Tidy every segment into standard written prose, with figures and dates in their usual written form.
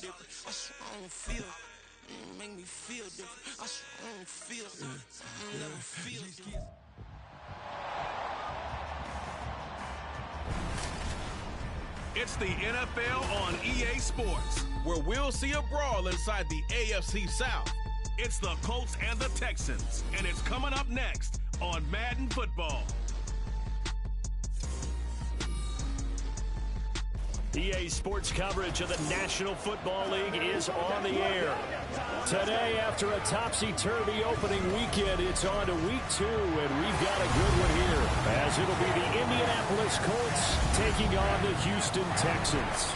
different. I swear I don't feel. Make me feel different. I swear I don't feel. I never feel different. It's the NFL on EA Sports, where we'll see a brawl inside the AFC South. It's the Colts and the Texans, and it's coming up next on Madden Football. EA Sports coverage of the National Football League is on the air. Today, after a topsy-turvy opening weekend, it's on to week 2, and we've got a good one here, as it'll be the Indianapolis Colts taking on the Houston Texans.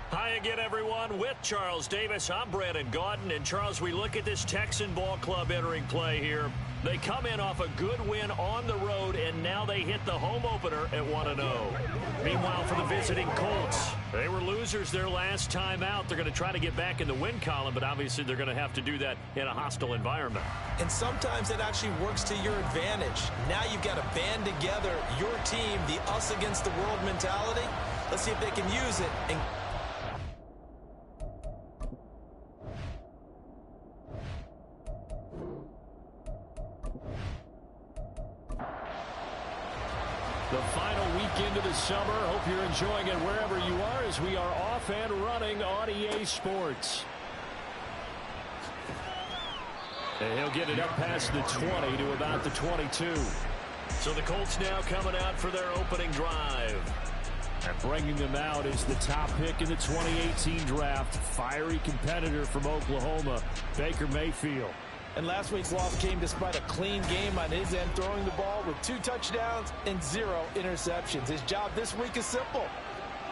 Hi again, everyone. With Charles Davis, I'm Brandon Gaudin. And, Charles, we look at this Texan ball club entering play here. They come in off a good win on the road, and now they hit the home opener at 1-0. Meanwhile, for the visiting Colts, they were losers their last time out. They're going to try to get back in the win column, but obviously they're going to have to do that in a hostile environment. And sometimes it actually works to your advantage. Now you've got to band together your team, the us against the world mentality. Let's see if they can use it. And the final weekend of the summer. Hope you're enjoying it wherever you are, as we are off and running on EA Sports. And he'll get it up past the 20 to about the 22. So the Colts now coming out for their opening drive. And bringing them out is the top pick in the 2018 draft, fiery competitor from Oklahoma, Baker Mayfield. And last week's loss came despite a clean game on his end, throwing the ball with 2 touchdowns and 0 interceptions. His job this week is simple.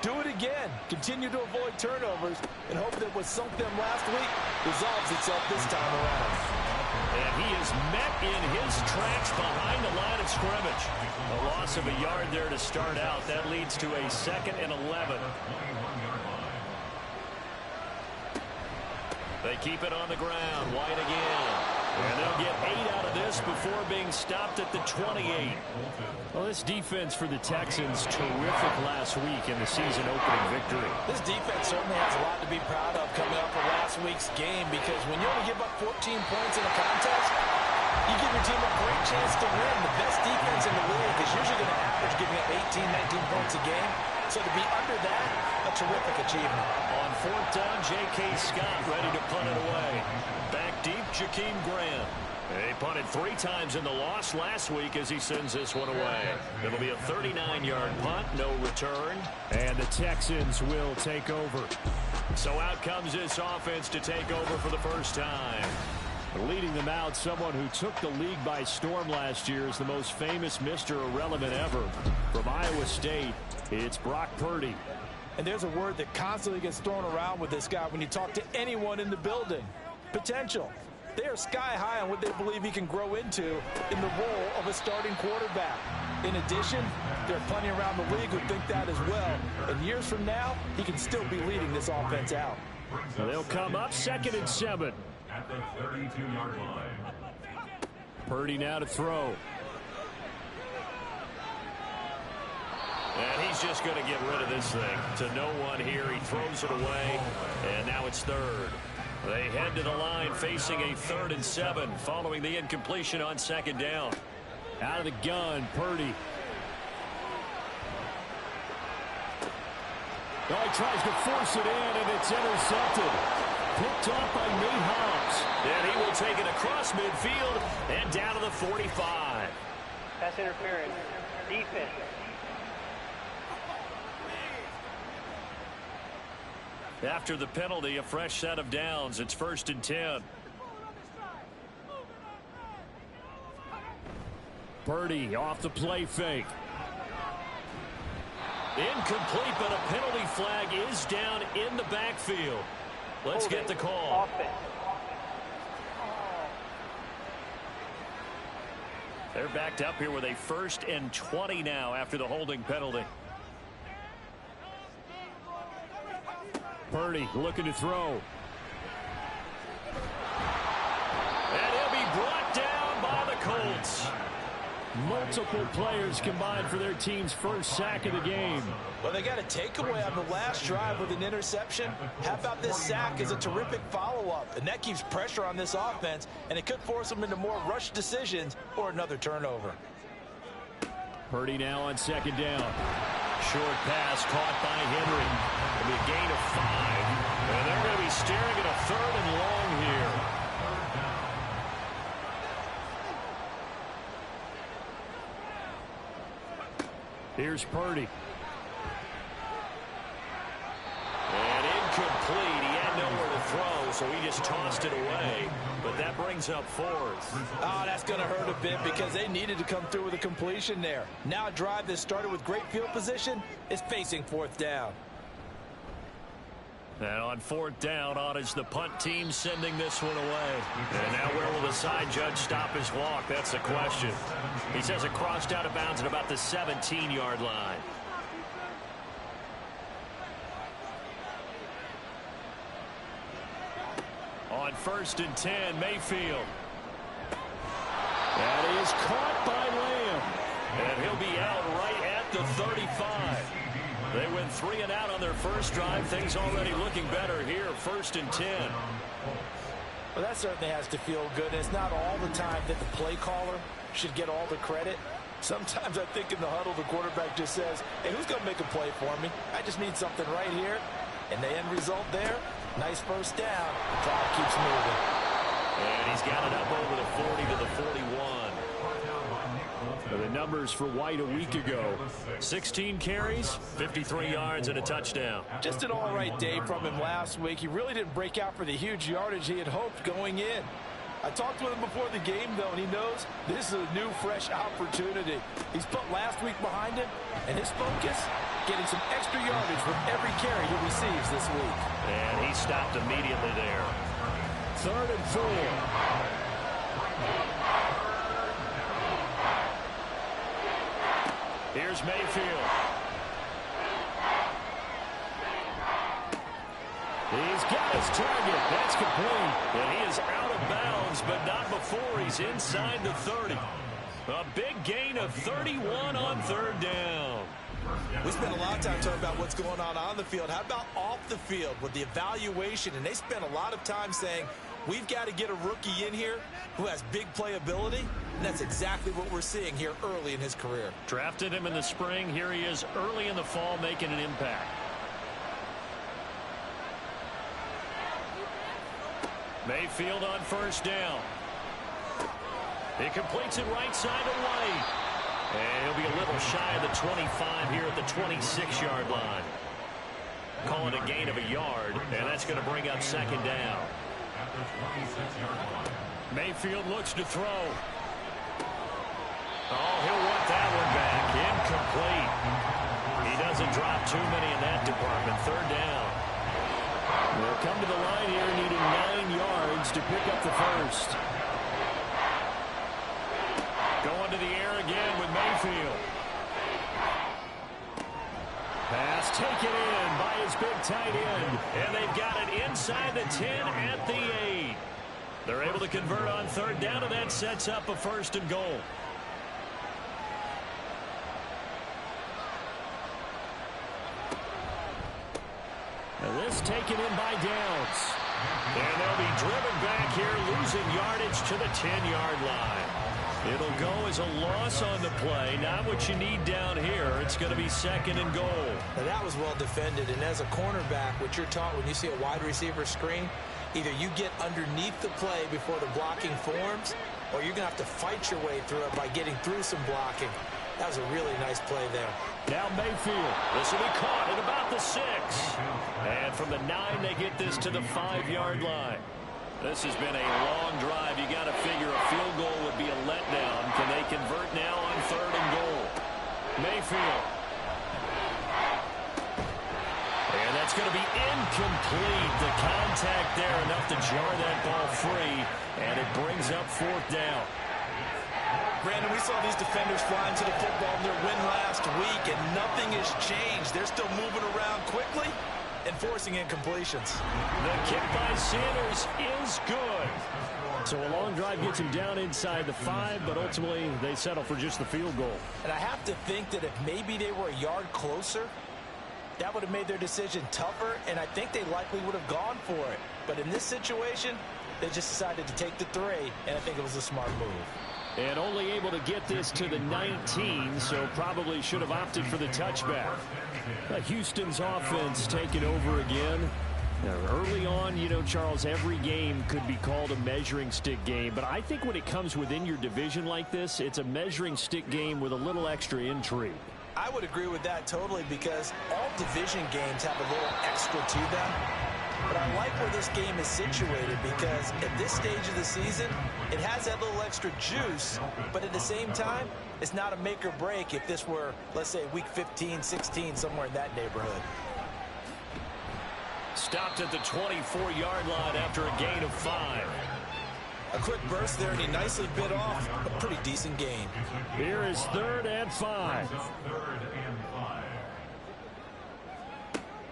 Do it again. Continue to avoid turnovers and hope that what sunk them last week resolves itself this time around. And he is met in his tracks behind the line of scrimmage. A loss of a yard there to start out. That leads to a 2nd and 11. They keep it on the ground. White again. And they'll get 8 out of this before being stopped at the 28. Well, this defense for the Texans, terrific last week in the season-opening victory. This defense certainly has a lot to be proud of coming up from last week's game, because when you only give up 14 points in a contest, you give your team a great chance to win. The best defense in the league is usually going to average giving up 18, 19 points a game. So to be under that, a terrific achievement. On 4th down, J.K. Scott ready to punt it away. Back deep, Jakeem Graham. He punted 3 times in the loss last week as he sends this one away. It'll be a 39-yard punt, no return. And the Texans will take over. So out comes this offense to take over for the first time. Leading them out, someone who took the league by storm last year, is the most famous Mr. Irrelevant ever. From Iowa State, it's Brock Purdy. And there's a word that constantly gets thrown around with this guy when you talk to anyone in the building. Potential. They are sky high on what they believe he can grow into in the role of a starting quarterback. In addition, there are plenty around the league who think that as well. And years from now, he can still be leading this offense out. They'll come up 2nd and 7. At the 32-yard line. Purdy now to throw. And he's just going to get rid of this thing to no one here. He throws it away, and now it's 3rd. They head to the line facing a 3rd and 7 following the incompletion on 2nd down. Out of the gun, Purdy. Oh, he tries to force it in, and it's intercepted. Picked off by Nate Hobbs. And he will take it across midfield and down to the 45. Pass interference. Defense. After the penalty, a fresh set of downs. It's 1st and 10. Purdy off the play fake. Incomplete, but a penalty flag is down in the backfield. Let's get the call. They're backed up here with a 1st and 20 now after the holding penalty. Purdy looking to throw. And he'll be brought down by the Colts. Multiple players combined for their team's first sack of the game. Well, they got a takeaway on the last drive with an interception. How about this sack as a terrific follow-up? And that keeps pressure on this offense, and it could force them into more rush decisions or another turnover. Purdy now on second down. Short pass caught by Henry. It'll be a gain of 5. And they're going to be staring at a 3rd and long here. Here's Purdy. And incomplete. He had nowhere to throw, so he just tossed it away. But that brings up 4th. Oh, that's going to hurt a bit because they needed to come through with a completion there. Now a drive that started with great field position is facing 4th down. And on 4th down, on is the punt team sending this one away. And now where will the side judge stop his walk? That's the question. He says it crossed out of bounds at about the 17-yard line. On 1st and 10, Mayfield. That is caught by Lamb. And he'll be out right at the 35. They went 3 and out on their first drive. Things already looking better here. 1st and 10. Well, that certainly has to feel good. It's not all the time that the play caller should get all the credit. Sometimes I think in the huddle, the quarterback just says, hey, who's going to make a play for me? I just need something right here. And the end result there, nice first down. The clock keeps moving. And he's got it up over the 40 to the 41. The numbers for White a week ago. 16 carries, 53 yards, and a touchdown. Just an all-right day from him last week. He really didn't break out for the huge yardage he had hoped going in. I talked with him before the game, though, and he knows this is a new, fresh opportunity. He's put last week behind him, and his focus, getting some extra yardage from every carry he receives this week. And he stopped immediately there. 3rd and 4. Here's Mayfield. He's got his target. That's complete. And he is out of bounds, but not before he's inside the 30. A big gain of 31 on 3rd down. We spent a lot of time talking about what's going on the field. How about off the field with the evaluation? And they spent a lot of time saying, we've got to get a rookie in here who has big playability, and that's exactly what we're seeing here early in his career. Drafted him in the spring. Here he is early in the fall making an impact. Mayfield on 1st down. He completes it right side to White. And he'll be a little shy of the 25 here at the 26-yard line. Call it a gain of a yard, and that's going to bring up 2nd down. Mayfield looks to throw. Oh, he'll want that one back. Incomplete. He doesn't drop too many in that department. 3rd down. They'll come to the line here needing 9 yards to pick up the first. Going to the air again with Mayfield. Pass taken in by his big tight end. And they've got it inside the 10 at the 8. They're able to convert on 3rd down, and that sets up a 1st and goal. And this taken in by Downs. And they'll be driven back here, losing yardage to the 10-yard line. It'll go as a loss on the play. Not what you need down here. It's going to be 2nd and goal. Now that was well defended, and as a cornerback, what you're taught when you see a wide receiver screen, either you get underneath the play before the blocking forms, or you're going to have to fight your way through it by getting through some blocking. That was a really nice play there. Now Mayfield. This will be caught at about the 6. And from the 9, they get this to the 5-yard line. This has been a long drive. You got to figure a field goal would be a letdown. Can they convert now on 3rd and goal? Mayfield. And that's going to be incomplete. The contact there enough to jar that ball free. And it brings up 4th down. Brandon, we saw these defenders flying to the football in their win last week, and nothing has changed. They're still moving around quickly, and forcing incompletions. The kick by Sanders is good. So a long drive gets him down inside the 5, but ultimately they settle for just the field goal. And I have to think that if maybe they were a yard closer, that would have made their decision tougher, and I think they likely would have gone for it. But in this situation, they just decided to take the 3, and I think it was a smart move. And only able to get this to the 19, so probably should have opted for the touchback. Houston's offense taking over again. Now, early on, you know, Charles, every game could be called a measuring stick game. But I think when it comes within your division like this, it's a measuring stick game with a little extra intrigue. I would agree with that totally, because all division games have a little extra to them. But I like where this game is situated, because at this stage of the season, it has that little extra juice, but at the same time, it's not a make or break if this were, let's say, week 15, 16, somewhere in that neighborhood. Stopped at the 24-yard line after a gain of 5. A quick burst there, and he nicely bit off a pretty decent gain. Here is 3rd and 5.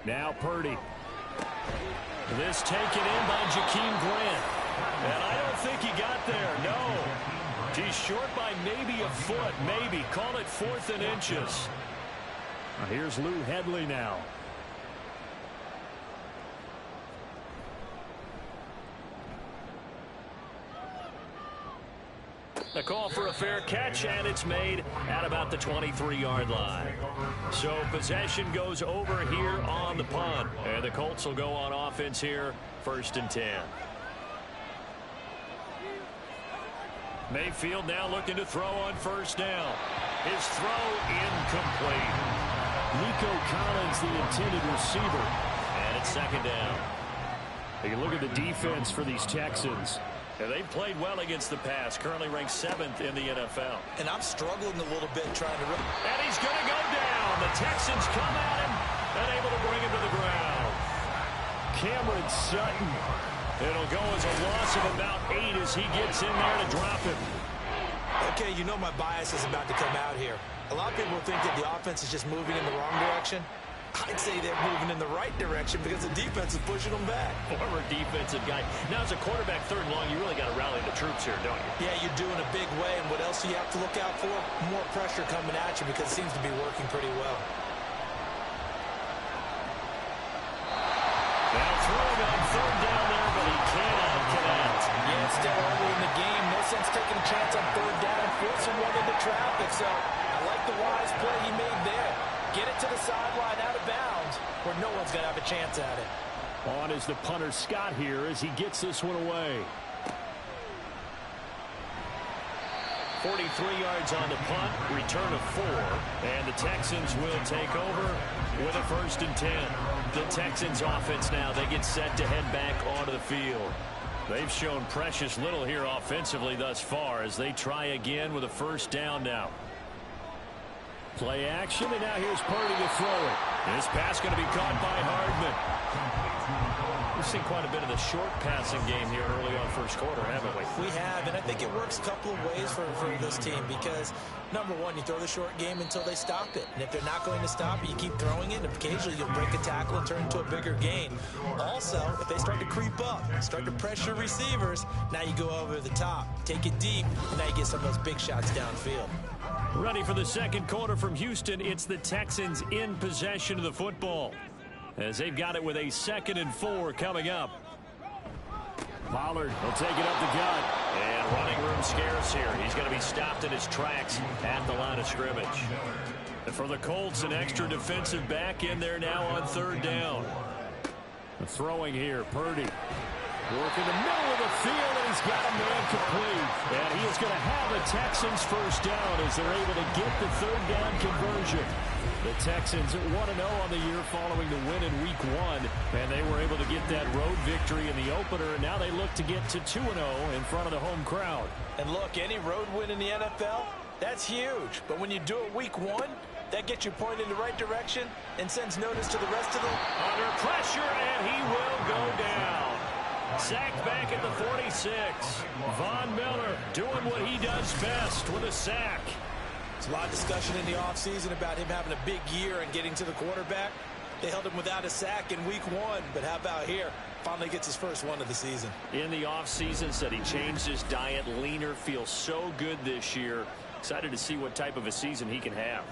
Now Purdy. This taken in by Jakeem Grant. And I don't think he got there, no. He's short by maybe a foot, maybe. Call it 4th and inches. Here's Lou Hedley now. A call for a fair catch, and it's made at about the 23-yard line. So possession goes over here on the punt. And the Colts will go on offense here, 1st and 10. Mayfield now looking to throw on 1st down. His throw incomplete. Nico Collins, the intended receiver. And it's 2nd down. You look at the defense for these Texans. And they've played well against the pass, currently ranked 7th in the NFL. And I'm struggling a little bit trying to... And he's going to go down. The Texans come at him and able to bring him to the ground. Cameron Sutton. It'll go as a loss of about 8 as he gets in there to drop him. Okay, you know my bias is about to come out here. A lot of people think that the offense is just moving in the wrong direction. I'd say they're moving in the right direction because the defense is pushing them back. Former defensive guy. Now, as a quarterback 3rd and long, you really got to rally the troops here, don't you? Yeah, you're doing a big way, and what else do you have to look out for? More pressure coming at you because it seems to be working pretty well. Now throwing on 3rd down there, but he cannot connect. Yeah, it's still early in the game. No sense taking a chance on 3rd down and forcing one into traffic. So I like the wise play he made there. Get it to the sideline out of bounds where no one's going to have a chance at it. On is the punter Scott here as he gets this one away. 43 yards on the punt, return of 4, and the Texans will take over with a 1st and 10. The Texans offense now, they get set to head back onto the field. They've shown precious little here offensively thus far as they try again with a 1st down now. Play action, and now here's Purdy to throw it. This pass going to be caught by Hardman. We've seen quite a bit of the short passing game here early on 1st quarter, haven't we? We have, and I think it works a couple of ways for this team because, number one, you throw the short game until they stop it. And if they're not going to stop it, you keep throwing it, and occasionally you'll break a tackle and turn into a bigger gain. Also, if they start to creep up, start to pressure receivers, now you go over the top, take it deep, and now you get some of those big shots downfield. Ready for the 2nd quarter from Houston. It's the Texans in possession of the football as they've got it with a 2nd and 4 coming up. Pollard will take it up the gut. And running room scarce here. He's going to be stopped in his tracks at the line of scrimmage. And for the Colts, an extra defensive back in there now on 3rd down. Throwing here, Purdy. Working the middle of the field, and he's got a man complete. And he is going to have a Texans 1st down as they're able to get the 3rd down conversion. The Texans 1-0 on the year following the win in Week 1, and they were able to get that road victory in the opener, and now they look to get to 2-0 in front of the home crowd. And look, any road win in the NFL, that's huge. But when you do it Week 1, that gets you pointed in the right direction and sends notice to the rest of them. Under pressure, and he will go down. Sacked back at the 46. Von Miller doing what he does best with a sack. There's a lot of discussion in the offseason about him having a big year and getting to the quarterback. They held him without a sack in week 1, but how about here? Finally gets his first one of the season. In the offseason, said he changed his diet, leaner, feels so good this year. Excited to see what type of a season he can have.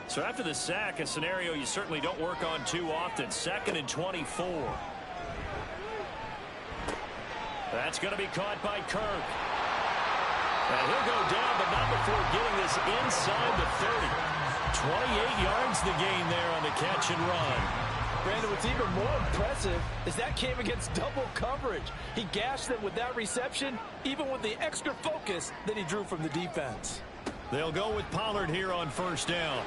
So after the sack, a scenario you certainly don't work on too often. 2nd and 24. That's going to be caught by Kirk. And he'll go down, but not before getting this inside the 30. 28 yards the gain there on the catch and run. Brandon, what's even more impressive is that came against double coverage. He gashed them with that reception, even with the extra focus that he drew from the defense. They'll go with Pollard here on 1st down.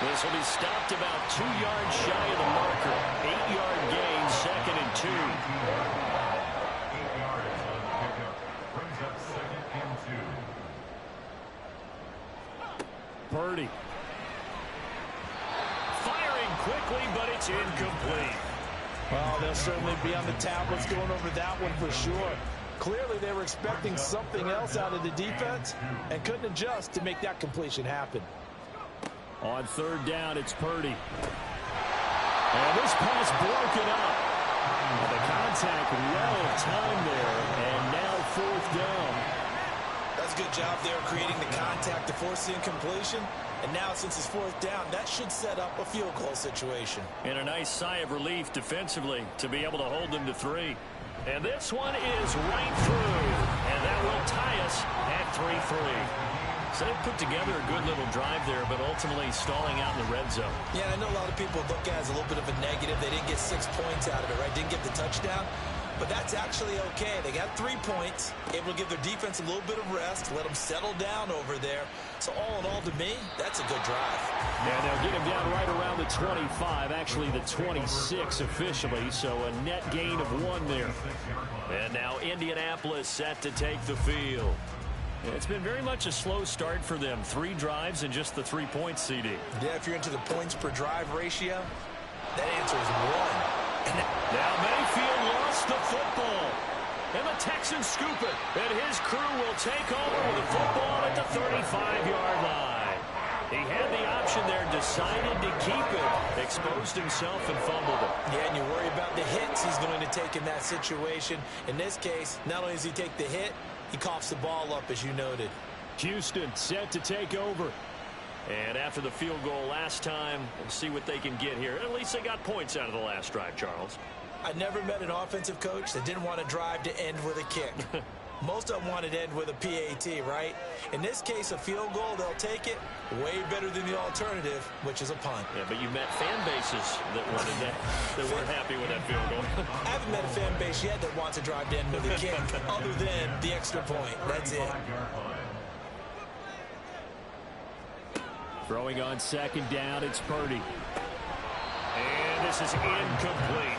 This will be stopped about 2 yards shy of the marker. 8-yard gain, 2nd and 2. 8 yards on the pickup. Brings up 2nd and 2. Purdy. Firing quickly, but it's incomplete. Well, they'll certainly be on the tablets going over that one for sure. Clearly, they were expecting something else out of the defense and couldn't adjust to make that completion happen. On 3rd down, it's Purdy. And this pass broken up. Well, the contact well timed there, and now 4th down. That's a good job there creating the contact to force the incompletion. And now, since it's 4th down, that should set up a field goal situation. And a nice sigh of relief defensively to be able to hold them to 3. And this one is right through. And that will tie us at 3-3. So they put together a good little drive there, but ultimately stalling out in the red zone. Yeah, I know a lot of people look at it as a little bit of a negative. They didn't get 6 points out of it, right? Didn't get the touchdown. But that's actually okay. They got 3 points, able to give their defense a little bit of rest, let them settle down over there. So all in all, to me, that's a good drive. And they'll get him down right around the 25, actually the 26 officially, so a net gain of 1 there. And now Indianapolis set to take the field. It's been very much a slow start for them. 3 drives and just the 3 points, CD. Yeah, if you're into the points per drive ratio, that answer is 1. Now Mayfield lost the football. And the Texans scoop it. And his crew will take over with the football at the 35-yard line. He had the option there, decided to keep it. Exposed himself and fumbled it. Yeah, and you worry about the hits he's going to take in that situation. In this case, not only does he take the hit, he coughs the ball up, as you noted. Houston set to take over. And after the field goal last time, we'll see what they can get here. At least they got points out of the last drive, Charles. I never met an offensive coach that didn't want to drive to end with a kick. Most of them wanted to end with a PAT, right? In this case, a field goal, they'll take it. Way better than the alternative, which is a punt. Yeah, but you met fan bases that wanted that, that weren't happy with that field goal. I haven't met a fan base yet that wants to drive to end with a kick, other than the extra point. That's it. Throwing on 2nd down, it's Purdy. And this is incomplete.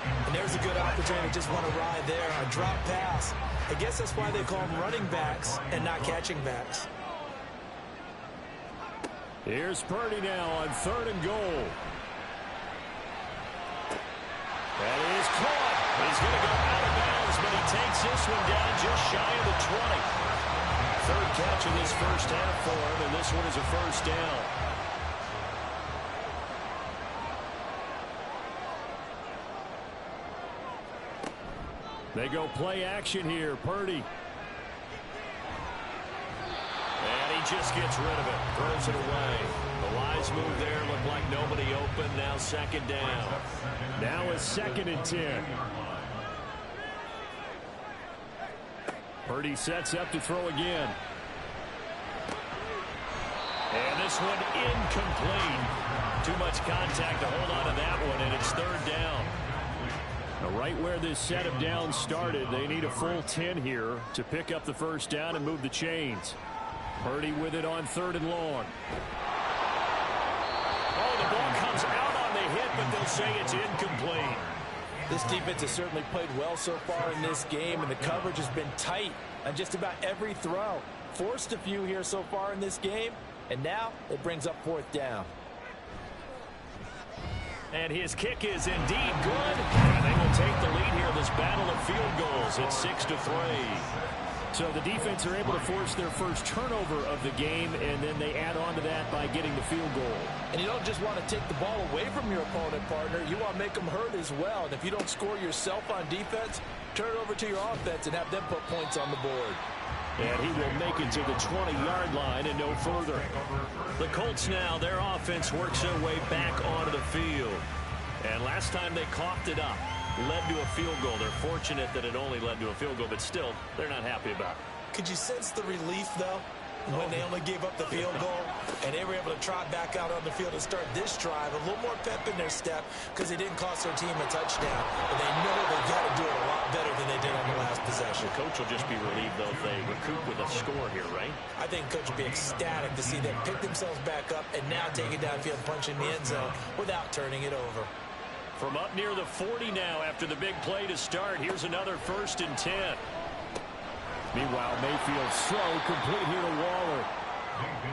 And there's a good opportunity to just want to ride there. A drop pass. I guess that's why they call them running backs and not catching backs. Here's Purdy now on 3rd and goal. That is caught. He's going to go out of bounds, but he takes this one down just shy of the 20. 3rd catch in this first half for him, and this one is a 1st down. They go play action here. Purdy. And he just gets rid of it. Throws it away. The wise move there. Looked like nobody open. Now 2nd down. Now it's 2nd and 10. Purdy sets up to throw again. And this one incomplete. Too much contact to hold on to that one, and it's 3rd down. Right where this set of downs started, they need a full 10 here to pick up the 1st down and move the chains. Purdy with it on 3rd and long. Oh, the ball comes out on the hit, but they'll say it's incomplete. This defense has certainly played well so far in this game, and the coverage has been tight on just about every throw. Forced a few here so far in this game, and now it brings up 4th down. And his kick is indeed good. And they will take the lead here in this battle of field goals. It's 6-3. So the defense are able to force their first turnover of the game, and then they add on to that by getting the field goal. And you don't just want to take the ball away from your opponent, partner. You want to make them hurt as well. And if you don't score yourself on defense, turn it over to your offense and have them put points on the board. And he will make it to the 20-yard line and no further. The Colts now, their offense works their way back onto the field. And last time they coughed it up, led to a field goal. They're fortunate that it only led to a field goal, but still, they're not happy about it. Could you sense the relief, though, when they only gave up the field goal and they were able to trot back out on the field and start this drive? A little more pep in their step because they didn't cost their team a touchdown, but they know they've got to do it a lot better than they did on the last possession. The coach will just be relieved, though, if they recoup with a score here, right? I think coach will be ecstatic to see them pick themselves back up and now take it downfield, punch in the end zone without turning it over. From up near the 40 now after the big play to start, here's another 1st and 10. Meanwhile, Mayfield slow, complete here to Waller.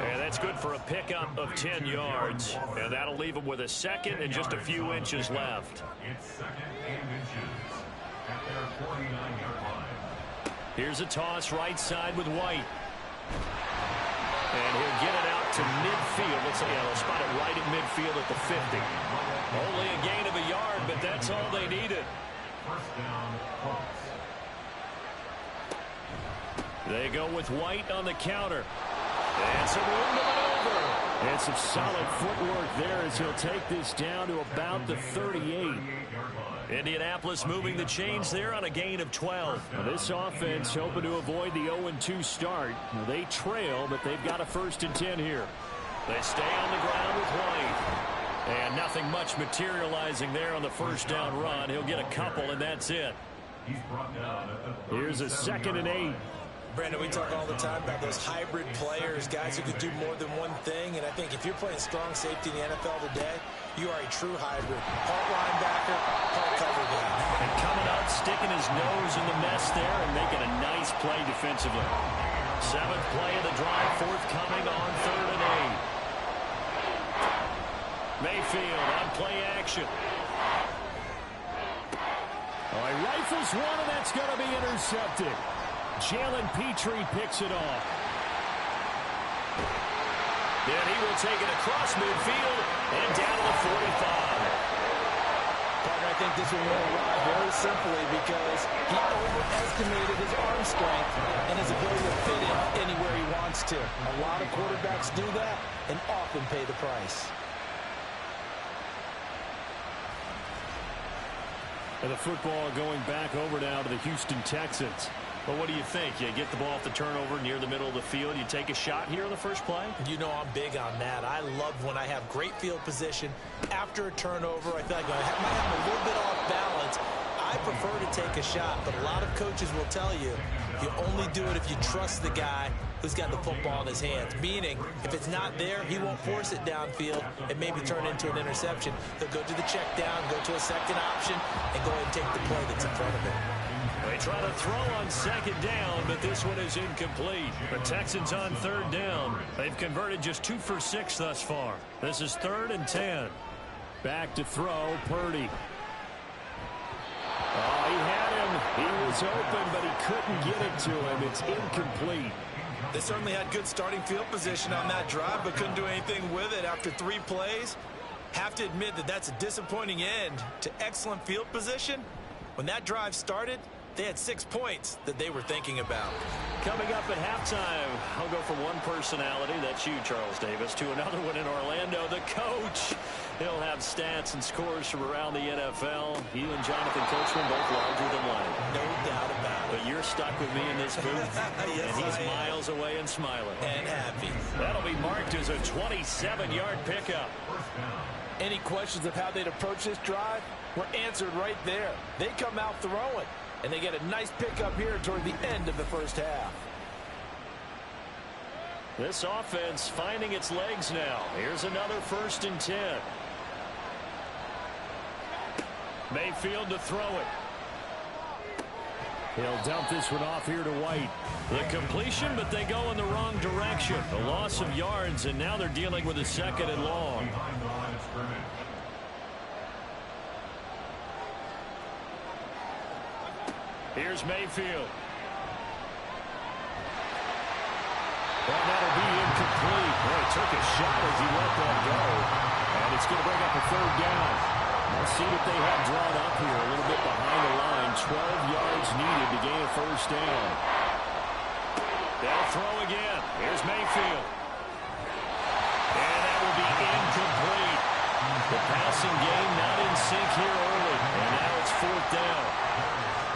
And that's good for a pickup of 10 yards. And that'll leave him with a second and just a few inches left. It's 2nd and inches at their 49-yard line. Here's a toss right side with White. And he'll get it out to midfield. Let's say they'll spot it right at midfield at the 50. Only a gain of a yard, but that's all they needed. 1st down, Colts. They go with White on the counter. And some room to maneuver. And some solid footwork there as he'll take this down to about the 38. Indianapolis moving the chains there on a gain of 12. Now this offense hoping to avoid the 0-2 start. Now they trail, but they've got a 1st and 10 here. They stay on the ground with White. And nothing much materializing there on the 1st down run. He'll get a couple, and that's it. Here's a 2nd and 8. Brandon, we talk all the time about those hybrid players, guys who can do more than one thing. And I think if you're playing strong safety in the NFL today, you are a true hybrid. Part linebacker, part cover guy. And coming up, sticking his nose in the mess there and making a nice play defensively. 7th play of the drive, forthcoming on 3rd and 8. Mayfield on play action. Oh, he rifles one, and that's going to be intercepted. Jalen Petrie picks it off. Then he will take it across midfield and down to the 45. Partner, I think this one will arrive very simply because he overestimated his arm strength and his ability to fit in anywhere he wants to. A lot of quarterbacks do that and often pay the price. And the football going back over now to the Houston Texans. But what do you think? You get the ball off the turnover near the middle of the field. You take a shot here on the first play? You know I'm big on that. I love when I have great field position. After a turnover, I feel like I might have a little bit off balance. I prefer to take a shot, but a lot of coaches will tell you only do it if you trust the guy who's got the football in his hands. Meaning, if it's not there, he won't force it downfield and maybe turn into an interception. He'll go to the check down, go to a second option, and go ahead and take the play that's in front of him. They try to throw on 2nd down, but this one is incomplete. The Texans on 3rd down. They've converted just 2 for 6 thus far. This is 3rd and 10. Back to throw, Purdy. Oh, he had him. He was open, but he couldn't get it to him. It's incomplete. They certainly had good starting field position on that drive, but couldn't do anything with it after 3 plays. Have to admit that that's a disappointing end to excellent field position. When that drive started, they had 6 points that they were thinking about. Coming up at halftime, I'll go from one personality, that's you, Charles Davis, to another one in Orlando, the coach. He'll have stats and scores from around the NFL. You and Jonathan Coachman both larger than life. No doubt about it. But you're stuck with me in this booth, yes, and he's miles away and smiling. And happy. That'll be marked as a 27-yard pickup. Any questions of how they'd approach this drive were answered right there. They come out throwing. And they get a nice pickup here toward the end of the first half. This offense finding its legs now. Here's another 1st and 10. Mayfield to throw it. He'll dump this one off here to White. The completion, but they go in the wrong direction. A loss of yards, and now they're dealing with a 2nd and long. Here's Mayfield. took a shot as he let that go. And it's going to bring up a third down. Let's see what they have drawn up here. A little bit behind the line. 12 yards needed to gain a first down. They'll throw again. Here's Mayfield. And that will be incomplete. The passing game not in sync here early. And now it's fourth down.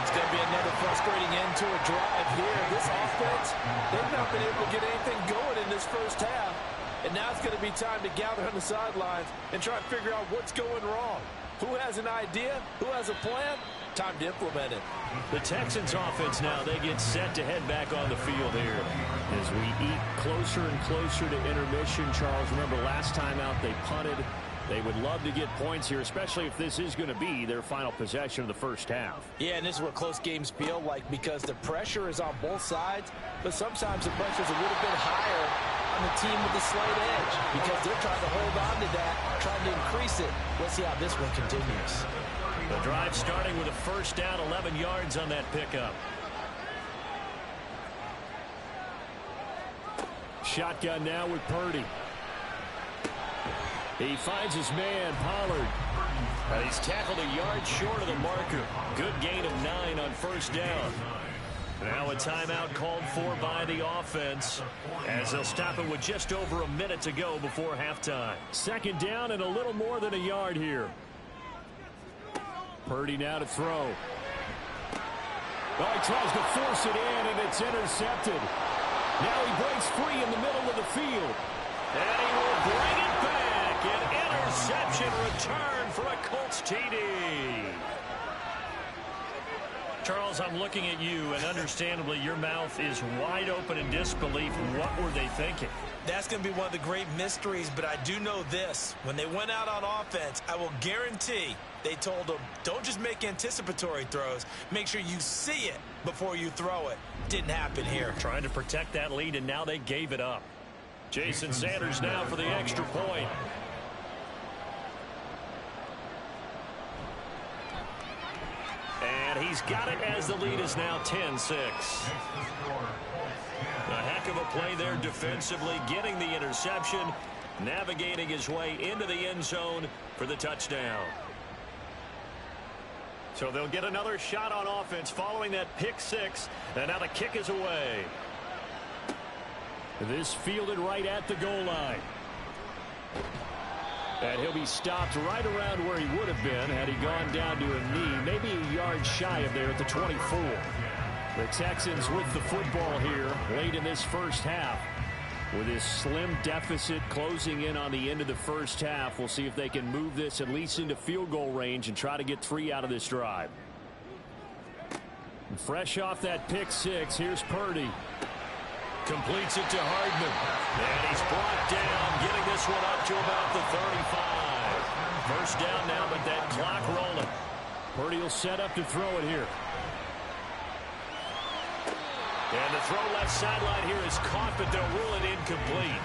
It's going to be another frustrating end to a drive here. This offense, they've not been able to get anything going in this first half. And now it's going to be time to gather on the sidelines and try and figure out what's going wrong. Who has an idea? Who has a plan? Time to implement it. The Texans offense now, they get set to head back on the field here. As we eat closer and closer to intermission, Charles, remember last time out they punted. They would love to get points here, especially if this is going to be their final possession of the first half. Yeah, and this is what close games feel like because the pressure is on both sides, but sometimes the pressure is a little bit higher on the team with the slight edge because they're trying to hold on to that, trying to increase it. Let's see how this one continues. The drive starting with a first down, 11 yards on that pickup. Shotgun now with Purdy. He finds his man, Pollard. And he's tackled a yard short of the marker. Good gain of 9 on first down. Now a timeout called for by the offense as they'll stop it with just over a minute to go before halftime. Second down and a little more than a yard here. Purdy now to throw. Oh, he tries to force it in, and it's intercepted. Now he breaks free in the middle of the field. And he will bring it back. An interception return for a Colts TD. Charles, I'm looking at you, and understandably your mouth is wide open in disbelief. What were they thinking? That's going to be one of the great mysteries, but I do know this. When they went out on offense, I will guarantee they told them, don't just make anticipatory throws. Make sure you see it before you throw it. Didn't happen here. Trying to protect that lead, and now they gave it up. Jason Sanders now for the extra point. And he's got it as the lead is now 10-6. A heck of a play there defensively, getting the interception, navigating his way into the end zone for the touchdown. So they'll get another shot on offense following that pick six, and now the kick is away. This fielded right at the goal line. And he'll be stopped right around where he would have been had he gone down to a knee, maybe a yard shy of there at the 24. The Texans with the football here late in this first half. With this slim deficit closing in on the end of the first half, we'll see if they can move this at least into field goal range and try to get 3 out of this drive. And fresh off that pick six, here's Purdy. Completes it to Hardman. And he's brought down, getting this one up to about the 35. First down now, but that clock rolling. Purdy will set up to throw it here. And the throw left sideline here is caught, but they'll rule it incomplete.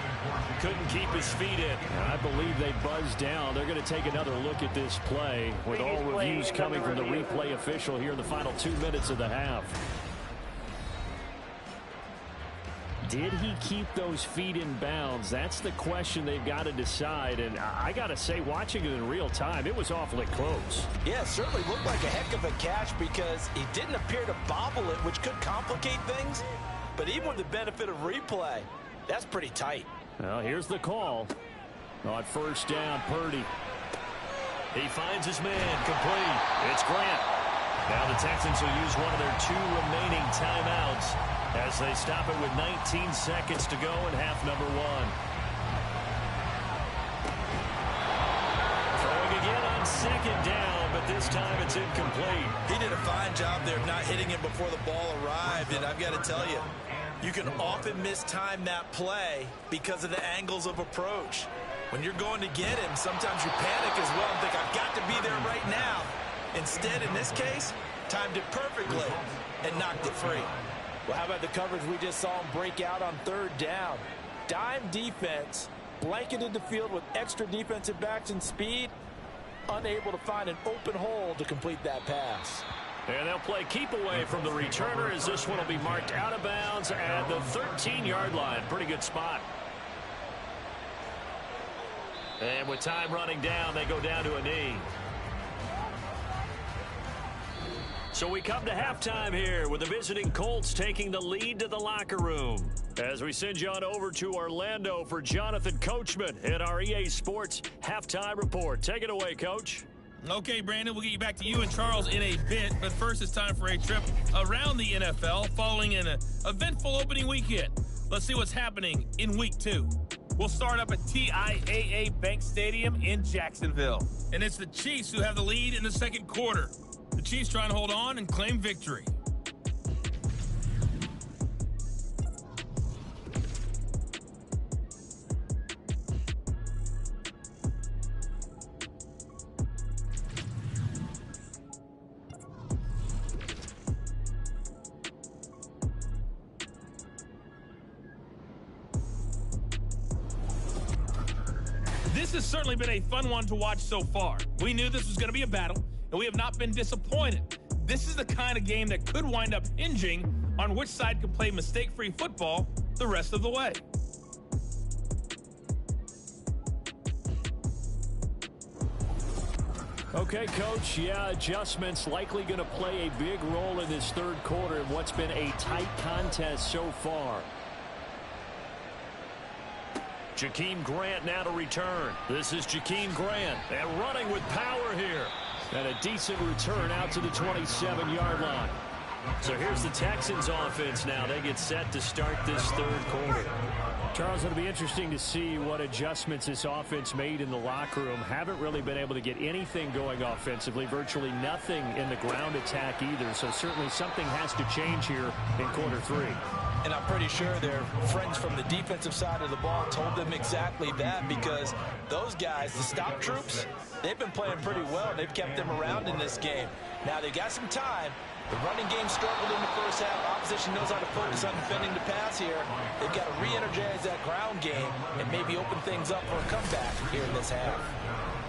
Couldn't keep his feet in. I believe they buzzed down. They're going to take another look at this play with all reviews coming from the replay official here in the final 2 minutes of the half. Did he keep those feet in bounds? That's the question they've got to decide. And I got to say, watching it in real time, it was awfully close. Yeah, it certainly looked like a heck of a catch because he didn't appear to bobble it, which could complicate things. But even with the benefit of replay, that's pretty tight. Well, here's the call. On first down, Purdy. He finds his man, complete. It's Grant. Now the Texans will use one of their 2 remaining timeouts as they stop it with 19 seconds to go in half number 1. Throwing again on second down, but this time it's incomplete. He did a fine job there of not hitting him before the ball arrived, and I've got to tell you, you can often mistime that play because of the angles of approach. When you're going to get him, sometimes you panic as well and think, I've got to be there right now. Instead, in this case, timed it perfectly and knocked it free. Well, how about the coverage we just saw him break out on third down? Dime defense, blanketed the field with extra defensive backs and speed, unable to find an open hole to complete that pass. And they'll play keep away from the returner as this one will be marked out of bounds at the 13-yard line. Pretty good spot. And with time running down, they go down to a knee. So we come to halftime here with the visiting Colts taking the lead to the locker room. As we send you on over to Orlando for Jonathan Coachman in our EA Sports Halftime Report. Take it away, Coach. Okay, Brandon, we'll get you back to you and Charles in a bit. But first, it's time for a trip around the NFL following an eventful opening weekend. Let's see what's happening in Week 2. We'll start up at TIAA Bank Stadium in Jacksonville. And it's the Chiefs who have the lead in the second quarter. The Chiefs trying to hold on and claim victory. This has certainly been a fun one to watch so far. We knew this was going to be a battle, and we have not been disappointed. This is the kind of game that could wind up hinging on which side can play mistake-free football the rest of the way. Okay, Coach, adjustments likely going to play a big role in this third quarter in what's been a tight contest so far. Jakeem Grant now to return. This is Jakeem Grant, and running with power here. And a decent return out to the 27-yard line. So here's the Texans offense now. They get set to start this third quarter. Charles, it'll be interesting to see what adjustments this offense made in the locker room. Haven't really been able to get anything going offensively. Virtually nothing in the ground attack either. So certainly something has to change here in quarter three. And I'm pretty sure their friends from the defensive side of the ball told them exactly that, because those guys, the stop troops, they've been playing pretty well. They've kept them around in this game. Now, they got some time. The running game struggled in the first half. Opposition knows how to focus on defending the pass here. They've got to re-energize that ground game and maybe open things up for a comeback here in this half.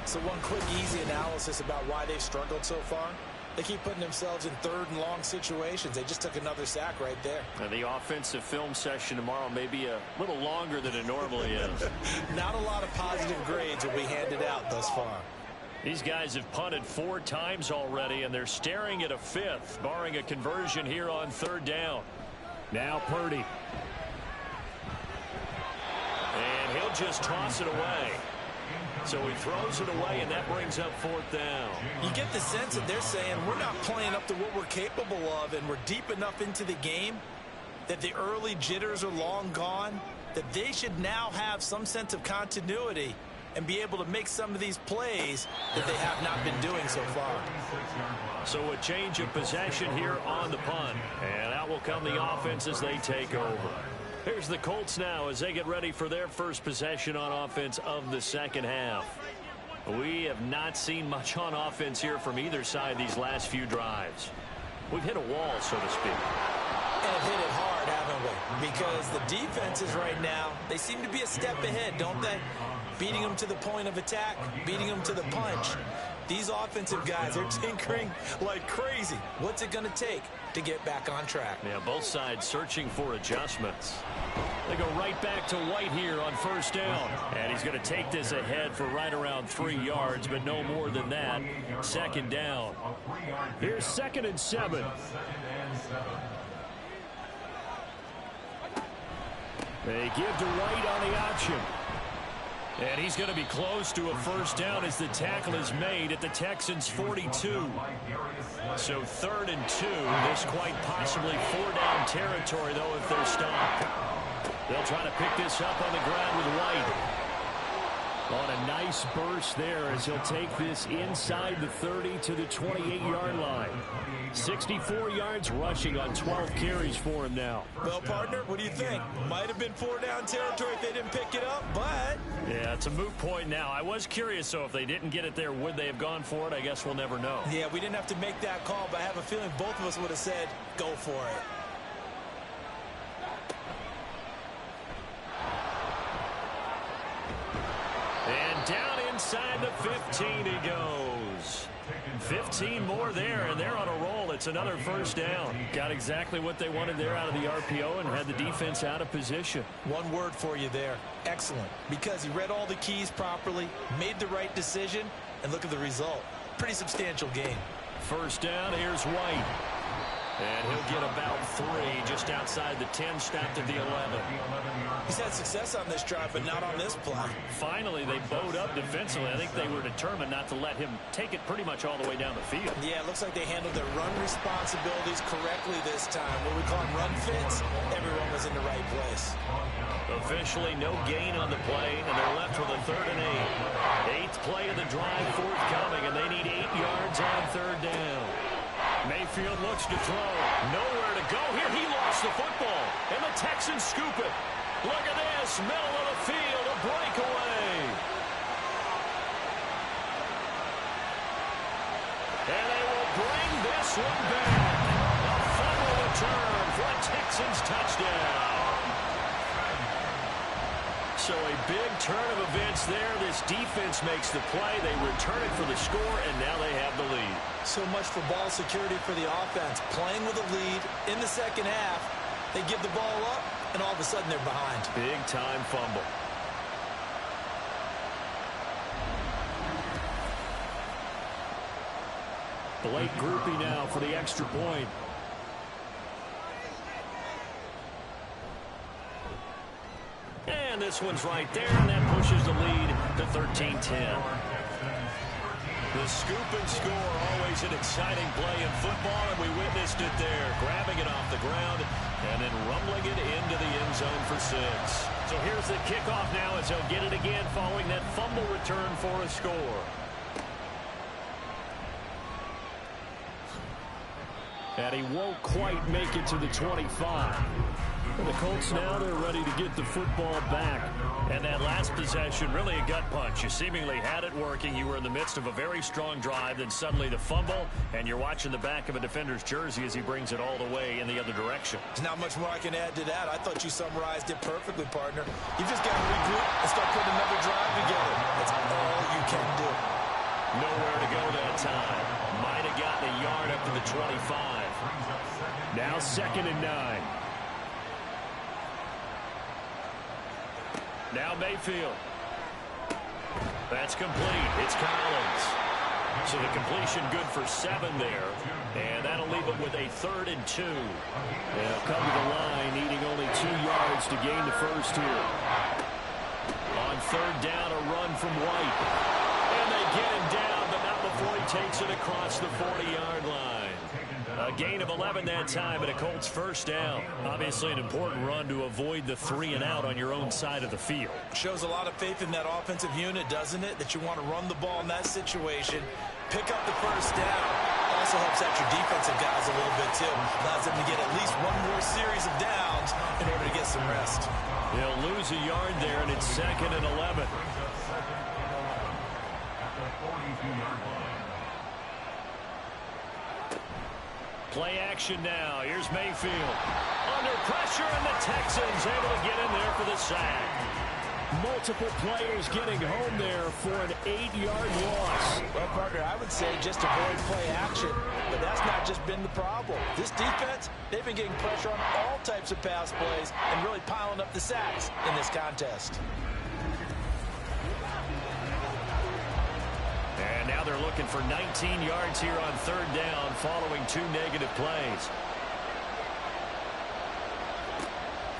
So one quick, easy analysis about why they've struggled so far. They keep putting themselves in third and long situations. They just took another sack right there. And the offensive film session tomorrow may be a little longer than it normally is. Not a lot of positive grades will be handed out thus far. These guys have punted 4 times already, and they're staring at a 5th, barring a conversion here on third down. Now Purdy. And he'll just toss it away. So he throws it away, and that brings up 4th down. You get the sense that they're saying we're not playing up to what we're capable of, and we're deep enough into the game that the early jitters are long gone, that they should now have some sense of continuity and be able to make some of these plays that they have not been doing so far. So a change of possession here on the punt, and out will come the offense as they take over. Here's the Colts now as they get ready for their first possession on offense of the second half. We have not seen much on offense here from either side these last few drives. We've hit a wall, so to speak. And hit it hard, haven't we? Because the defenses right now, they seem to be a step ahead, don't they? Beating them to the point of attack, beating them to the punch. These offensive guys are tinkering like crazy. What's it going to take to get back on track? Yeah, both sides searching for adjustments. They go right back to White here on first down. And he's going to take this ahead for right around 3 yards, but no more than that. Second down. Here's 2nd and 7. They give to White on the option. And he's going to be close to a first down as the tackle is made at the Texans' 42. So 3rd and 2. This quite possibly 4-down territory, though, if they're stopped. They'll try to pick this up on the ground with White. On a nice burst there as he'll take this inside the 30 to the 28-yard line. 64 yards rushing on 12 carries for him now. Well, partner, what do you think? Might have been 4-down territory if they didn't pick it up, but... Yeah, it's a moot point now. I was curious, so if they didn't get it there, would they have gone for it? I guess we'll never know. Yeah, we didn't have to make that call, but I have a feeling both of us would have said, go for it. And down inside the 15 he goes. 15 more there, and they're on a roll. It's another first down. Got exactly what they wanted there out of the RPO and had the defense out of position. One word for you there, excellent, because he read all the keys properly, made the right decision, and look at the result. Pretty substantial game. First down, here's White. And he'll get about 3 just outside the 10, stopped at the 11. He's had success on this drive, but not on this play. Finally, they bowed up defensively. I think they were determined not to let him take it pretty much all the way down the field. Yeah, it looks like they handled their run responsibilities correctly this time. What we call run fits, everyone was in the right place. Officially, no gain on the play, and they're left with a 3rd and 8. 8th play of the drive forthcoming, and they need 8 yards on 3rd down. Mayfield looks to throw. Nowhere to go here. He lost the football, and the Texans scoop it. Look at this. Middle of the field, a breakaway. And they will bring this one back. A fumble return for a Texans touchdown. So a big turn of events there. This defense makes the play. They return it for the score, and now they have the lead. So much for ball security for the offense. Playing with a lead in the second half, they give the ball up, and all of a sudden they're behind. Big-time fumble. Blake Groupie now for the extra point. And this one's right there, and that pushes the lead to 13-10. The scoop and score, always an exciting play in football, and we witnessed it there. Grabbing it off the ground and then rumbling it into the end zone for 6. So here's the kickoff now as he'll get it again following that fumble return for a score. And he won't quite make it to the 25. And the Colts now, they're ready to get the football back. And that last possession, really a gut punch. You seemingly had it working. You were in the midst of a very strong drive. Then suddenly the fumble, and you're watching the back of a defender's jersey as he brings it all the way in the other direction. There's not much more I can add to that. I thought you summarized it perfectly, partner. You just got to regroup and start putting another drive together. That's all you can do. Nowhere to go that time. Might have gotten a yard up to the 25. Now 2nd and 9. Now Mayfield. That's complete. It's Collins. So the completion good for 7 there. And that'll leave it with a 3rd and 2. They'll come to the line needing only 2 yards to gain the first here. On 3rd down, a run from White. And they get him down, but not before he takes it across the 40-yard line. A gain of 11 that time, and a Colts first down. Obviously an important run to avoid the 3 and out on your own side of the field. Shows a lot of faith in that offensive unit, doesn't it? That you want to run the ball in that situation. Pick up the first down. Also helps out your defensive guys a little bit, too. Allows them to get at least one more series of downs in order to get some rest. They'll lose a yard there, and it's 2nd and 11. Play action now. Here's Mayfield. Under pressure, and the Texans able to get in there for the sack. Multiple players getting home there for an 8-yard loss. Well, partner, I would say just avoid play action, but that's not just been the problem. This defense, they've been getting pressure on all types of pass plays and really piling up the sacks in this contest. And now they're looking for 19 yards here on 3rd down following 2 negative plays.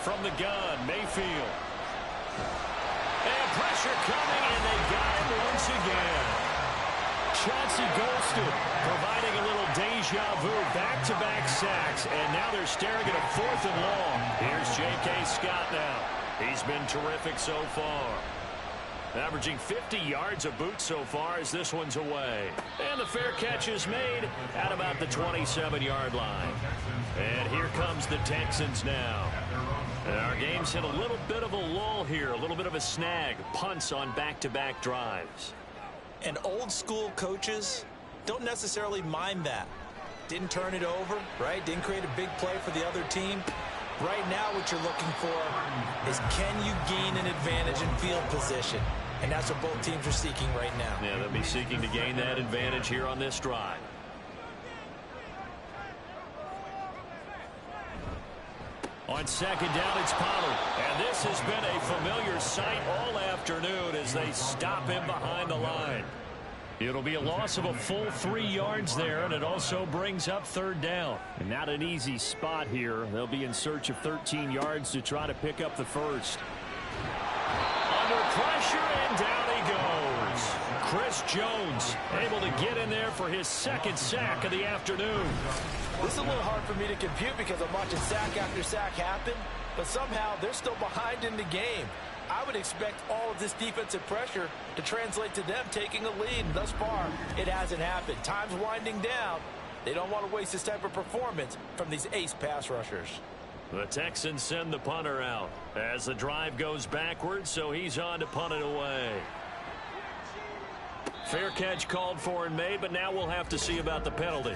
From the gun, Mayfield. And pressure coming, and they got him once again. Chauncey Golston providing a little deja vu, back-to-back sacks, and now they're staring at a 4th and long. Here's J.K. Scott now. He's been terrific so far. Averaging 50 yards a boot so far as this one's away. And the fair catch is made at about the 27-yard line. And here comes the Texans now. And our game's hit a little bit of a lull here, a little bit of a snag. Punts on back-to-back drives. And old-school coaches don't necessarily mind that. Didn't turn it over, right? Didn't create a big play for the other team. Right now what you're looking for is, can you gain an advantage in field position? and that's what both teams are seeking right now. Yeah, they'll be seeking to gain that advantage here on this drive. On second down, it's Pollard. And this has been a familiar sight all afternoon as they stop him behind the line. It'll be a loss of a full 3 yards there, and it also brings up third down. And not an easy spot here. They'll be in search of 13 yards to try to pick up the first. Under pressure, and down he goes. Chris Jones able to get in there for his second sack of the afternoon. This is a little hard for me to compute because I'm watching sack after sack happen, but somehow they're still behind in the game. I would expect all of this defensive pressure to translate to them taking a lead. And thus far, it hasn't happened. Time's winding down. They don't want to waste this type of performance from these ace pass rushers. The Texans send the punter out as the drive goes backwards, so he's on to punt it away. Fair catch called for and made, but now we'll have to see about the penalty.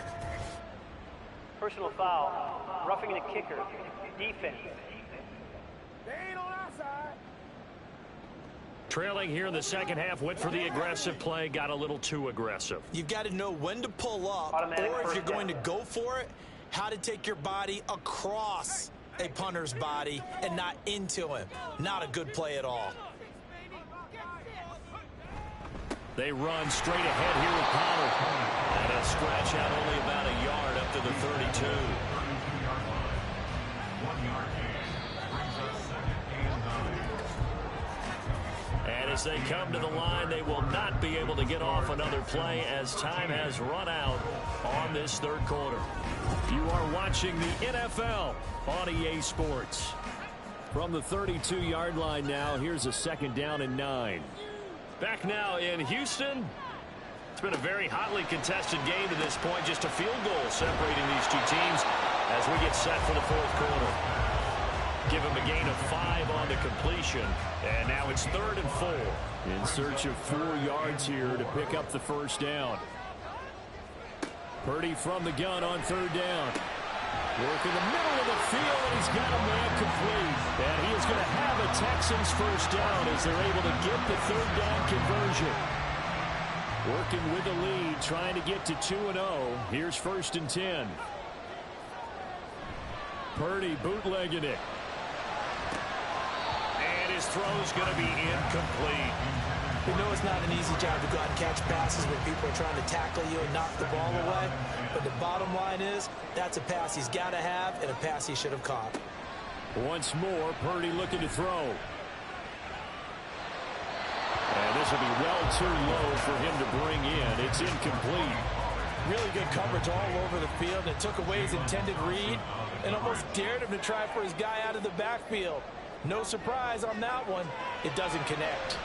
Personal foul. Roughing the kicker. Defense. Trailing here in the second half, went for the aggressive play, got a little too aggressive. You've got to know when to pull up, Automatic or if you're first going to down. go for it, how to take your body across a punter's body and not into him. Not a good play at all. They run straight ahead here with Pollard. And a stretch out only about a yard up to the 32. 1 yard gain brings us second and 9. And as they come to the line, they will not be able to get off another play as time has run out on this third quarter. You are watching the NFL on EA Sports. From the 32-yard line now, here's a second down and 9. Back now in Houston. It's been a very hotly contested game to this point. Just a field goal separating these two teams as we get set for the fourth quarter. Give him a gain of 5 on the completion. And now it's 3rd and 4. In search of 4 yards here to pick up the first down. Purdy from the gun on 3rd down. Work in the middle of the field, and he's got a man complete. And he is going to have a Texans first down as they're able to get the 3rd down conversion. Working with the lead, trying to get to 2-0. Here's 1st and 10. Purdy bootlegging it. And his throw's going to be incomplete. We know it's not an easy job to go out and catch passes when people are trying to tackle you and knock the ball away. But the bottom line is, that's a pass he's got to have and a pass he should have caught. Once more, Purdy looking to throw. And this will be well too low for him to bring in. It's incomplete. Really good coverage all over the field, and it took away his intended read and almost dared him to try for his guy out of the backfield. No surprise on that one. It doesn't connect.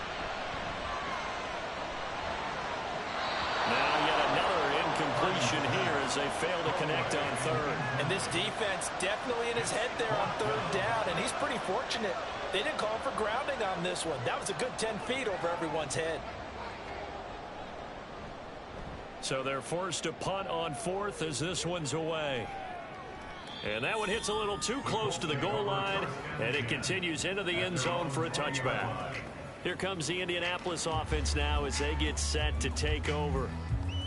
Now yet another incompletion here as they fail to connect on 3rd. And this defense definitely in his head there on 3rd down, and he's pretty fortunate. They didn't call for grounding on this one. That was a good 10 feet over everyone's head. So they're forced to punt on 4th as this one's away. And that one hits a little too close to the goal line, and it continues into the end zone for a touchback. Here comes the Indianapolis offense now as they get set to take over.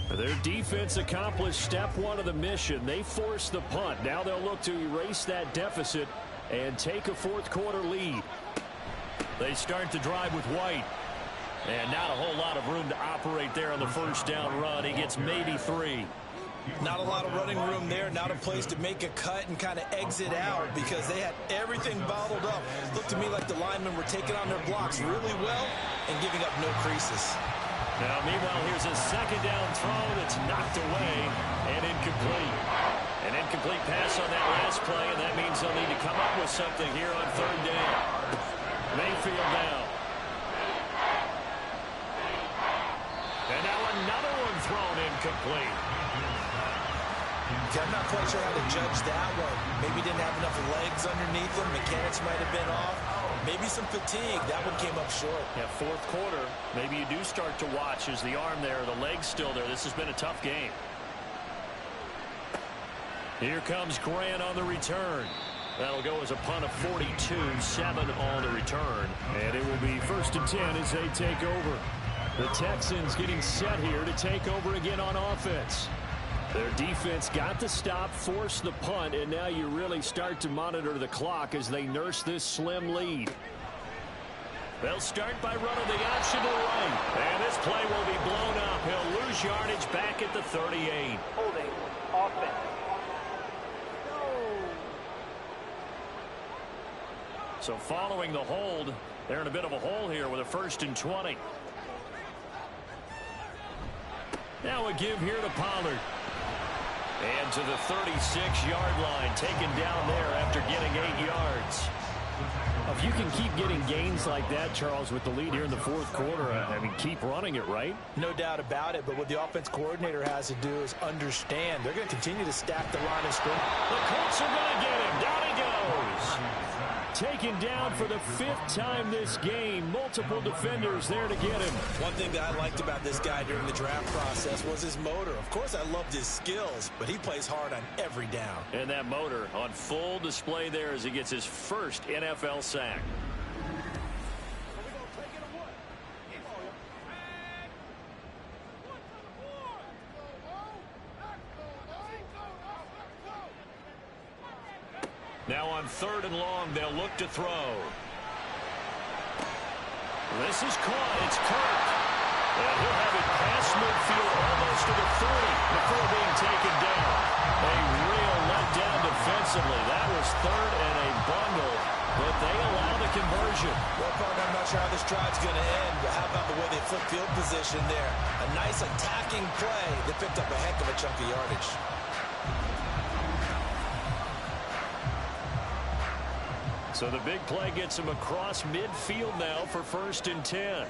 Their defense accomplished step 1 of the mission. They forced the punt. Now they'll look to erase that deficit and take a 4th quarter lead. They start the drive with White. And not a whole lot of room to operate there on the first down run. He gets maybe 3. Not a lot of running room there, not a place to make a cut and kind of exit out because they had everything bottled up. Looked to me like the linemen were taking on their blocks really well and giving up no creases. Now, meanwhile, here's a second down throw that's knocked away and incomplete. An incomplete pass on that last play, and that means they'll need to come up with something here on 3rd down. Mayfield down. And now another one thrown incomplete. I'm not quite sure how to judge that one. Maybe didn't have enough legs underneath him. Mechanics might have been off. Maybe some fatigue. That one came up short. Yeah, 4th quarter. Maybe you do start to watch as the arm there, the leg's still there. This has been a tough game. Here comes Grant on the return. That'll go as a punt of 42, 7 on the return. And it will be 1st and 10 as they take over. The Texans getting set here to take over again on offense. Their defense got the stop, forced the punt, and now you really start to monitor the clock as they nurse this slim lead. They'll start by running the option to the right. And this play will be blown up. He'll lose yardage back at the 38. Holding offense. So following the hold, they're in a bit of a hole here with a 1st and 20. Now a give here to Pollard. And to the 36-yard line, taken down there after getting 8 yards. If you can keep getting gains like that, Charles, with the lead here in the 4th quarter, I mean, keep running it, right? No doubt about it, but what the offense coordinator has to do is understand. They're going to continue to stack the line of scrimmage. The Colts are going to get him. Down he goes. Taken down for the 5th time this game. Multiple defenders there to get him. One thing that I liked about this guy during the draft process was his motor. Of course, I loved his skills, but he plays hard on every down. And that motor on full display there as he gets his first NFL sack. Now on 3rd and long, they'll look to throw. This is caught. It's Kirk. And he'll have it past midfield almost to the 30 before being taken down. A real letdown defensively. That was 3rd and a bundle, but they allow the conversion. Well, Park, I'm not sure how this drive's going to end, but how about the way they flip field position there? A nice attacking play that picked up a heck of a chunk of yardage. So the big play gets him across midfield now for 1st and 10.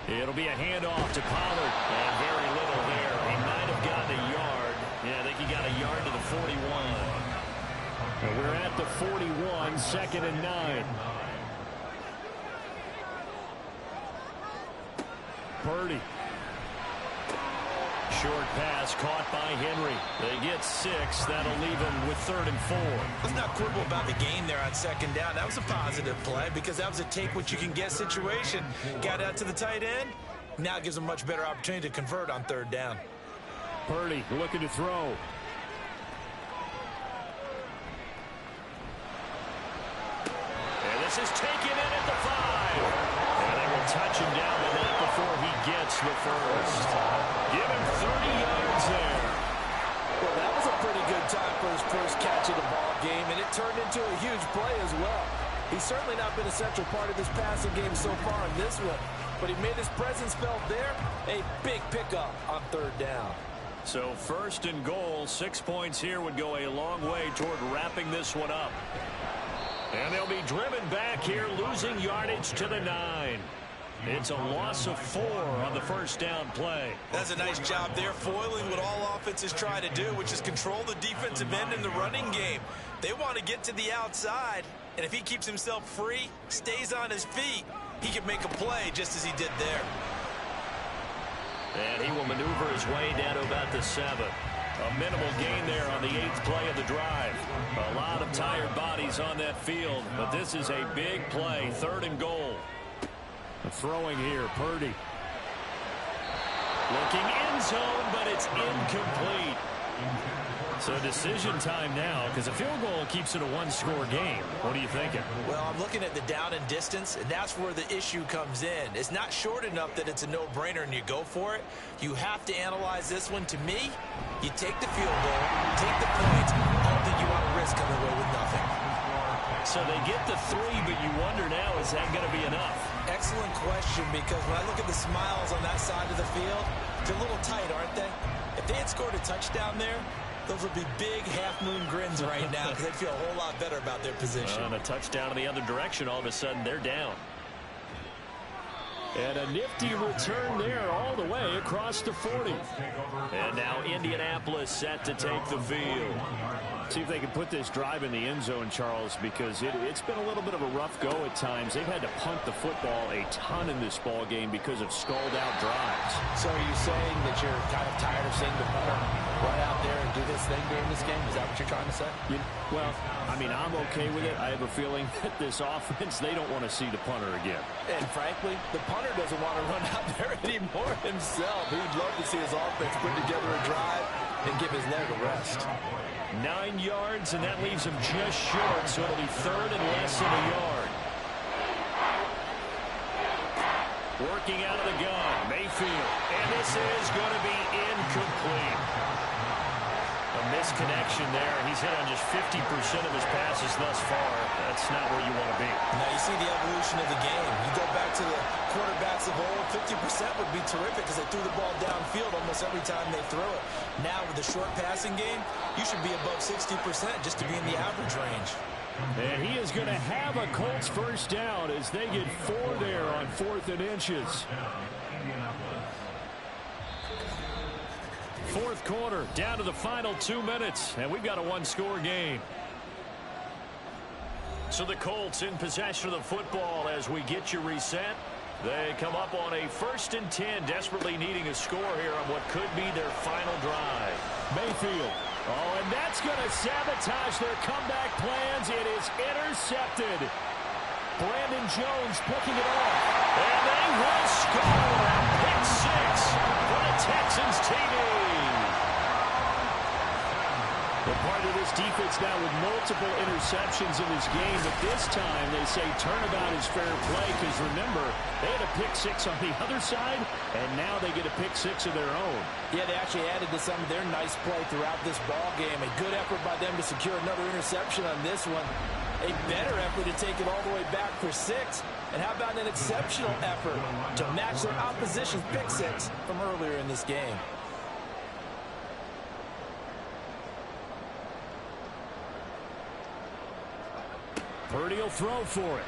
It'll be a handoff to Pollard. And very little there. He might have gotten a yard. Yeah, I think he got a yard to the 41. And we're at the 41, 2nd and 9. Purdy. Short pass caught by Henry. They get 6. That'll leave them with 3rd and 4. Let's not quibble about the gain there on 2nd down. That was a positive play because that was a take-what-you-can-get situation. Got out to the tight end. Now it gives them a much better opportunity to convert on 3rd down. Purdy looking to throw. And this is taken in at the 5. And they will touch him down the net before he gets the first. Give him 30 yards there. Well, that was a pretty good time for his first catch of the ball game, and it turned into a huge play as well. He's certainly not been a central part of this passing game so far in this one, but he made his presence felt there. A big pickup on 3rd down. So 1st and goal, 6 points here would go a long way toward wrapping this one up. And they'll be driven back here, losing yardage to the 9. It's a loss of 4 on the 1st down play. That's a nice job there, foiling what all offenses try to do, which is control the defensive end in the running game. They want to get to the outside, and if he keeps himself free, stays on his feet, he can make a play just as he did there. And he will maneuver his way down to about the 7. A minimal gain there on the 8th play of the drive. A lot of tired bodies on that field, but this is a big play, 3rd and goal. Throwing here, Purdy. Looking end zone, but it's incomplete. So decision time now, because a field goal keeps it a one-score game. What are you thinking? Well, I'm looking at the down and distance, and that's where the issue comes in. It's not short enough that it's a no-brainer and you go for it. You have to analyze this one. To me, you take the field goal, take the points. I don't think you want to risk coming away with nothing. So they get the 3, but you wonder now, is that going to be enough? Excellent question, because when I look at the smiles on that side of the field, they're a little tight, aren't they? If they had scored a touchdown there, those would be big half-moon grins right now because they'd feel a whole lot better about their position. And a touchdown in the other direction, all of a sudden they're down. And a nifty return there all all the way across the 40. And now Indianapolis set to take the field. See if they can put this drive in the end zone, Charles, because it's been a little bit of a rough go at times. They've had to punt the football a ton in this ball game because of stalled-out drives. So are you saying that you're kind of tired of seeing the punter run out there and do this thing during this game? Is that what you're trying to say? Well, I mean, I'm okay with it. I have a feeling that this offense, they don't want to see the punter again. And frankly, the punter doesn't want to run out there anymore himself. He'd love to see his offense put together a drive and give his leg a rest. 9 yards, and that leaves him just short, so it'll be third and less than a yard. Working out of the gun, Mayfield, and this is going to be incomplete. A misconnection there. He's hit on just 50% of his passes thus far. That's not where you want to be. Now you see the evolution of the game. You go back to the quarterbacks of old, 50% would be terrific because they threw the ball downfield almost every time they throw it. Now with the short passing game, you should be above 60% just to be in the average range. And he is going to have a Colts first down as they get 4 there on 4th and inches. Fourth quarter, down to the final 2 minutes, and we've got a one-score game. So the Colts in possession of the football as we get you reset. They come up on a 1st and 10, desperately needing a score here on what could be their final drive. Mayfield. Oh, and that's going to sabotage their comeback plans. It is intercepted. Brandon Jones picking it off. And they will score. Pick 6 for the Texans TV. They're part of this defense now with multiple interceptions in this game, but this time they say turnabout is fair play because, remember, they had a pick 6 on the other side, and now they get a pick 6 of their own. Yeah, they actually added to some of their nice play throughout this ball game. A good effort by them to secure another interception on this one. A better effort to take it all the way back for 6. And how about an exceptional effort to match their opposition's pick 6 from earlier in this game? Purdy will throw for it.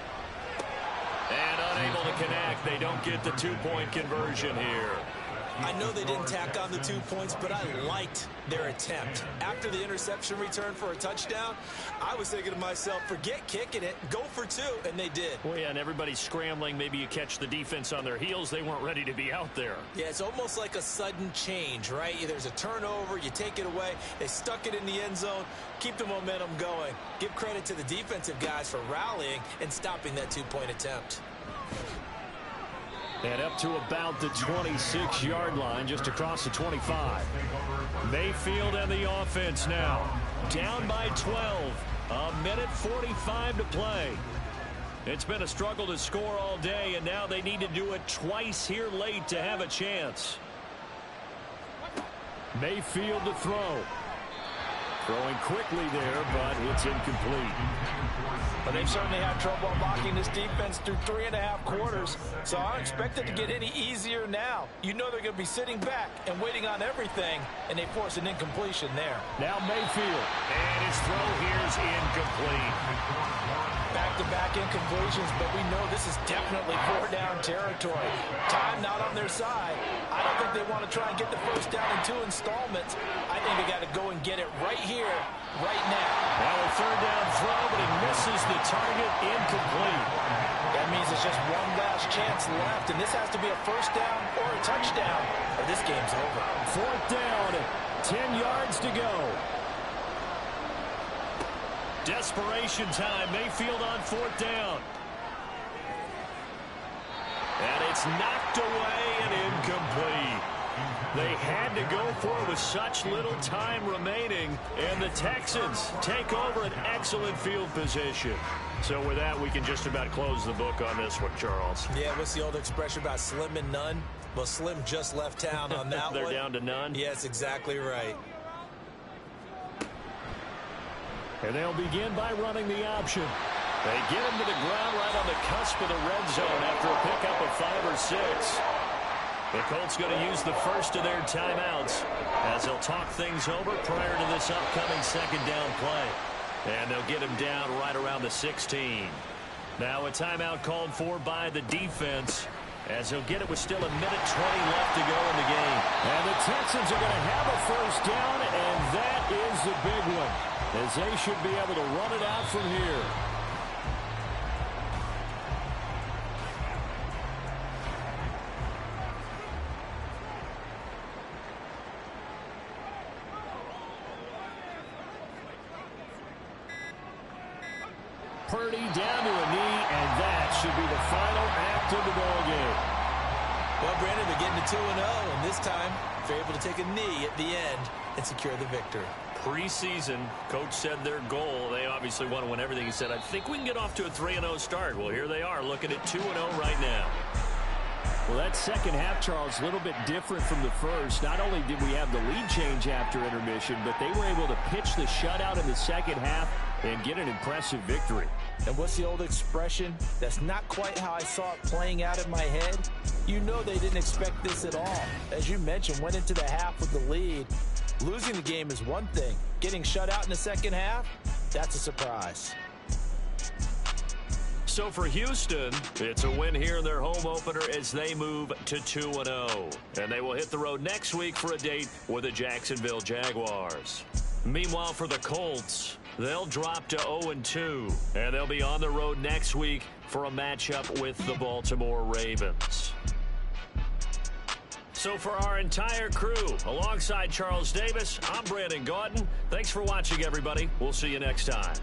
And unable to connect. They don't get the 2-point conversion here. I know they didn't tack on the 2 points, but I liked their attempt. After the interception return for a touchdown, I was thinking to myself, forget kicking it, go for 2, and they did. Well, yeah, and everybody's scrambling. Maybe you catch the defense on their heels. They weren't ready to be out there. Yeah, it's almost like a sudden change, right? There's a turnover, you take it away, they stuck it in the end zone, keep the momentum going. Give credit to the defensive guys for rallying and stopping that 2-point attempt. And up to about the 26-yard line, just across the 25. Mayfield and the offense now. Down by 12. A minute 45 to play. It's been a struggle to score all day, and now they need to do it twice here late to have a chance. Mayfield to throw. Throwing quickly there, but it's incomplete. But they've certainly had trouble unlocking this defense through 3.5 quarters, so I don't expect it to get any easier now. You know they're going to be sitting back and waiting on everything, and they force an incompletion there. Now Mayfield. And his throw here is incomplete. Back-to-back incompletions, but we know this is definitely 4-down territory. Time not on their side. I don't think they want to try and get the first down in 2 installments. I think they got to go and get it right here, right now. Now a 3rd down throw, but he misses the target, incomplete. That means it's just one last chance left, and this has to be a first down or a touchdown, or this game's over. 4th down, 10 yards to go. Desperation time. Mayfield on 4th down. And it's knocked away and incomplete. They had to go for it with such little time remaining, and the Texans take over an excellent field position. So with that, we can just about close the book on this one, Charles. Yeah, what's the old expression about slim and none? Well, Slim just left town on that They're one. down to none? Yes, exactly right. And they'll begin by running the option. They get him to the ground right on the cusp of the red zone after a pickup of 5 or 6. The Colts going to use the first of their timeouts as they'll talk things over prior to this upcoming 2nd down play. And they'll get him down right around the 16. Now a timeout called for by the defense. as he'll get it with still 1:20 left to go in the game. And the Texans are going to have a first down, and that is the big one, as they should be able to run it out from here. Purdy down to a knee, and that should be the final act of the ball game. Well, Brandon, they're getting to 2-0, and this time they're able to take a knee at the end and secure the victory. Preseason, coach said their goal, they obviously want to win everything. He said, I think we can get off to a 3-0 start. Well, here they are looking at 2-0 right now. Well, that second half, Charles, a little bit different from the first. Not only did we have the lead change after intermission, but they were able to pitch the shutout in the second half and get an impressive victory. And what's the old expression? That's not quite how I saw it playing out in my head. You know they didn't expect this at all. As you mentioned, went into the half with the lead. Losing the game is one thing. Getting shut out in the second half, that's a surprise. So for Houston, it's a win here in their home opener as they move to 2-0. And they will hit the road next week for a date with the Jacksonville Jaguars. Meanwhile, for the Colts, they'll drop to 0-2, and they'll be on the road next week for a matchup with the Baltimore Ravens. So for our entire crew, alongside Charles Davis, I'm Brandon Gaudin. Thanks for watching, everybody. We'll see you next time.